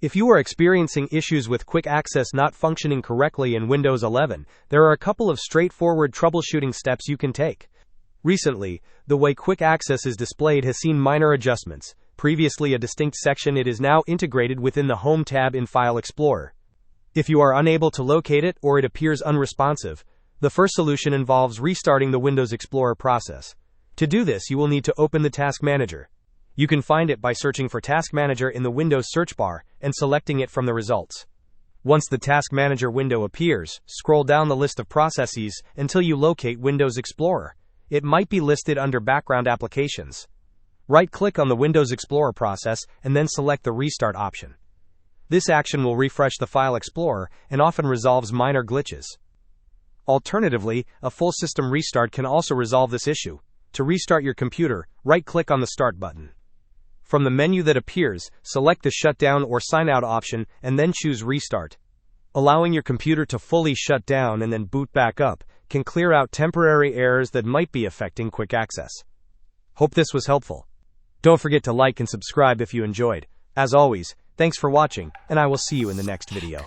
If you are experiencing issues with quick access not functioning correctly in Windows 11, there are a couple of straightforward troubleshooting steps you can take. Recently, the way quick access is displayed has seen minor adjustments. Previously a distinct section, it is now integrated within the Home tab in File Explorer. If you are unable to locate it or it appears unresponsive, the first solution involves restarting the Windows Explorer process. To do this, you will need to open the Task Manager. You can find it by searching for Task Manager in the Windows search bar and selecting it from the results. Once the Task Manager window appears, scroll down the list of processes until you locate Windows Explorer. It might be listed under Background Applications. Right-click on the Windows Explorer process and then select the Restart option. This action will refresh the File Explorer and often resolves minor glitches. Alternatively, a full system restart can also resolve this issue. To restart your computer, right-click on the Start button. From the menu that appears, select the Shutdown or Sign Out option and then choose Restart. Allowing your computer to fully shut down and then boot back up can clear out temporary errors that might be affecting quick access. Hope this was helpful. Don't forget to like and subscribe if you enjoyed. As always, thanks for watching, and I will see you in the next video.